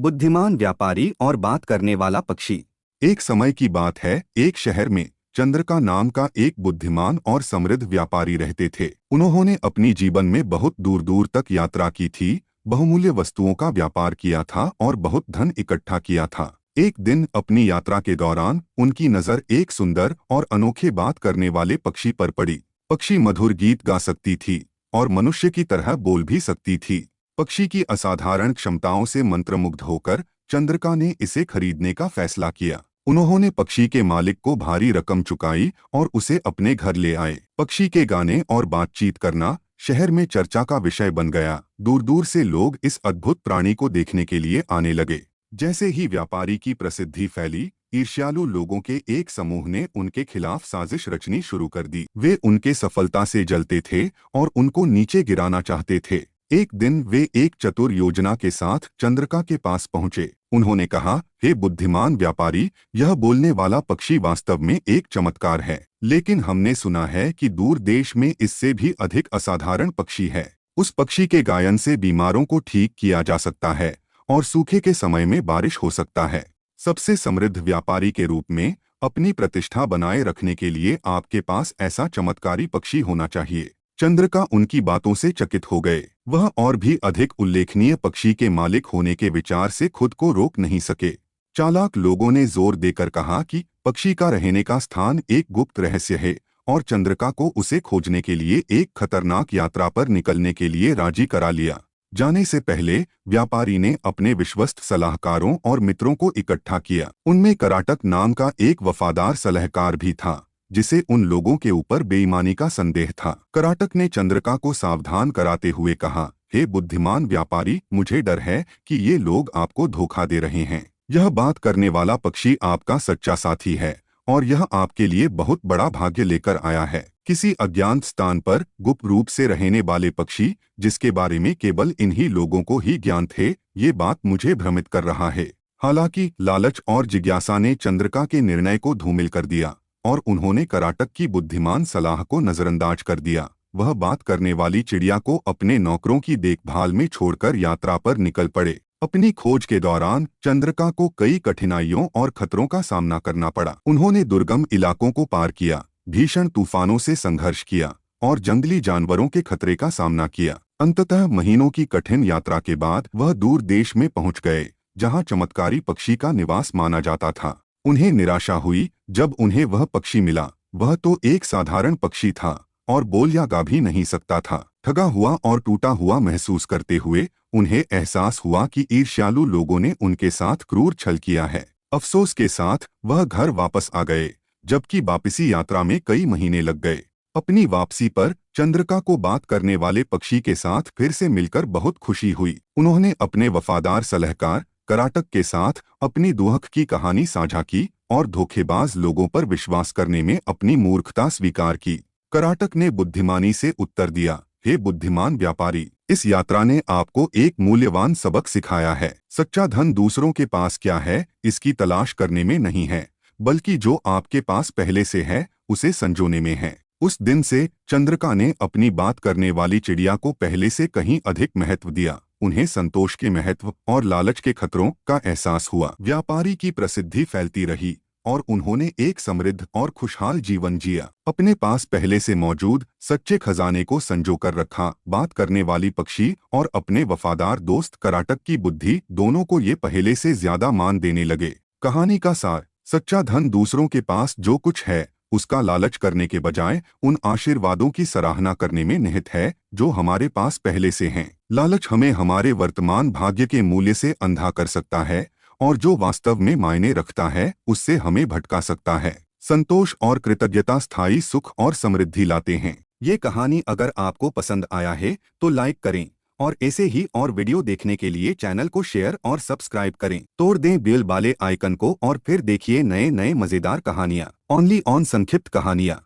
बुद्धिमान व्यापारी और बात करने वाला पक्षी। एक समय की बात है, एक शहर में चंद्रिका नाम का एक बुद्धिमान और समृद्ध व्यापारी रहते थे। उन्होंने अपनी जीवन में बहुत दूर दूर तक यात्रा की थी, बहुमूल्य वस्तुओं का व्यापार किया था और बहुत धन इकट्ठा किया था। एक दिन अपनी यात्रा के दौरान उनकी नजर एक सुंदर और अनोखे बात करने वाले पक्षी पर पड़ी। पक्षी मधुर गीत गा सकती थी और मनुष्य की तरह बोल भी सकती थी। पक्षी की असाधारण क्षमताओं से मंत्रमुग्ध होकर चंद्रिका ने इसे खरीदने का फैसला किया। उन्होंने पक्षी के मालिक को भारी रकम चुकाई और उसे अपने घर ले आए। पक्षी के गाने और बातचीत करना शहर में चर्चा का विषय बन गया। दूर दूर से लोग इस अद्भुत प्राणी को देखने के लिए आने लगे। जैसे ही व्यापारी की प्रसिद्धि फैली, ईर्ष्यालु लोगों के एक समूह ने उनके खिलाफ साजिश रचनी शुरू कर दी। वे उनके सफलता से जलते थे और उनको नीचे गिराना चाहते थे। एक दिन वे एक चतुर योजना के साथ चंद्रिका के पास पहुंचे। उन्होंने कहा, हे बुद्धिमान व्यापारी, यह बोलने वाला पक्षी वास्तव में एक चमत्कार है, लेकिन हमने सुना है कि दूर देश में इससे भी अधिक असाधारण पक्षी है। उस पक्षी के गायन से बीमारों को ठीक किया जा सकता है और सूखे के समय में बारिश हो सकता है। सबसे समृद्ध व्यापारी के रूप में अपनी प्रतिष्ठा बनाए रखने के लिए आपके पास ऐसा चमत्कारी पक्षी होना चाहिए। चंद्रिका उनकी बातों से चकित हो गए। वह और भी अधिक उल्लेखनीय पक्षी के मालिक होने के विचार से खुद को रोक नहीं सके। चालाक लोगों ने जोर देकर कहा कि पक्षी का रहने का स्थान एक गुप्त रहस्य है और चंद्रिका को उसे खोजने के लिए एक खतरनाक यात्रा पर निकलने के लिए राजी करा लिया। जाने से पहले व्यापारी ने अपने विश्वस्त सलाहकारों और मित्रों को इकट्ठा किया। उनमें कराटक नाम का एक वफादार सलाहकार भी था, जिसे उन लोगों के ऊपर बेईमानी का संदेह था। कराटक ने चंद्रिका को सावधान कराते हुए कहा, हे बुद्धिमान व्यापारी, मुझे डर है कि ये लोग आपको धोखा दे रहे हैं। यह बात करने वाला पक्षी आपका सच्चा साथी है और यह आपके लिए बहुत बड़ा भाग्य लेकर आया है। किसी अज्ञात स्थान पर गुप्त रूप से रहने वाले पक्षी, जिसके बारे में केवल इन्हीं लोगों को ही ज्ञान थे, ये बात मुझे भ्रमित कर रहा है। हालांकि लालच और जिज्ञासा ने चंद्रिका के निर्णय को धूमिल कर दिया और उन्होंने कराटक की बुद्धिमान सलाह को नजरअंदाज कर दिया। वह बात करने वाली चिड़िया को अपने नौकरों की देखभाल में छोड़कर यात्रा पर निकल पड़े। अपनी खोज के दौरान चंद्रिका को कई कठिनाइयों और खतरों का सामना करना पड़ा। उन्होंने दुर्गम इलाकों को पार किया, भीषण तूफानों से संघर्ष किया और जंगली जानवरों के खतरे का सामना किया। अंततः महीनों की कठिन यात्रा के बाद वह दूर देश में पहुंच गए, जहां चमत्कारी पक्षी का निवास माना जाता था। उन्हें निराशा हुई जब उन्हें वह पक्षी मिला। वह तो एक साधारण पक्षी था और बोल या गा भी नहीं सकता था। ठगा हुआ और टूटा हुआ महसूस करते हुए उन्हें एहसास हुआ कि ईर्ष्यालु लोगों ने उनके साथ क्रूर छल किया है। अफसोस के साथ वह घर वापस आ गए, जबकि वापसी यात्रा में कई महीने लग गए। अपनी वापसी पर चंद्रिका को बात करने वाले पक्षी के साथ फिर से मिलकर बहुत खुशी हुई। उन्होंने अपने वफादार सलाहकार कराटक के साथ अपनी दुख की कहानी साझा की और धोखेबाज लोगों पर विश्वास करने में अपनी मूर्खता स्वीकार की। कराटक ने बुद्धिमानी से उत्तर दिया, हे बुद्धिमान व्यापारी, इस यात्रा ने आपको एक मूल्यवान सबक सिखाया है। सच्चा धन दूसरों के पास क्या है इसकी तलाश करने में नहीं है, बल्कि जो आपके पास पहले से है उसे संजोने में है। उस दिन से चंद्रिका ने अपनी बात करने वाली चिड़िया को पहले से कहीं अधिक महत्व दिया। उन्हें संतोष के महत्व और लालच के खतरों का एहसास हुआ। व्यापारी की प्रसिद्धि फैलती रही और उन्होंने एक समृद्ध और खुशहाल जीवन जिया। अपने पास पहले से मौजूद सच्चे खजाने को संजो कर रखा। बात करने वाली पक्षी और अपने वफादार दोस्त कराटक की बुद्धि दोनों को ये पहले से ज्यादा मान देने लगे। कहानी का सार, सच्चा धन दूसरों के पास जो कुछ है उसका लालच करने के बजाय उन आशीर्वादों की सराहना करने में निहित है जो हमारे पास पहले से हैं। लालच हमें हमारे वर्तमान भाग्य के मूल्य से अंधा कर सकता है और जो वास्तव में मायने रखता है उससे हमें भटका सकता है। संतोष और कृतज्ञता स्थायी सुख और समृद्धि लाते हैं। ये कहानी अगर आपको पसंद आया है तो लाइक करें और ऐसे ही और वीडियो देखने के लिए चैनल को शेयर और सब्सक्राइब करें। तोड़ दें बेल वाले आइकन को और फिर देखिए नए नए मजेदार कहानियाँ ओनली ऑन संक्षिप्त कहानियाँ।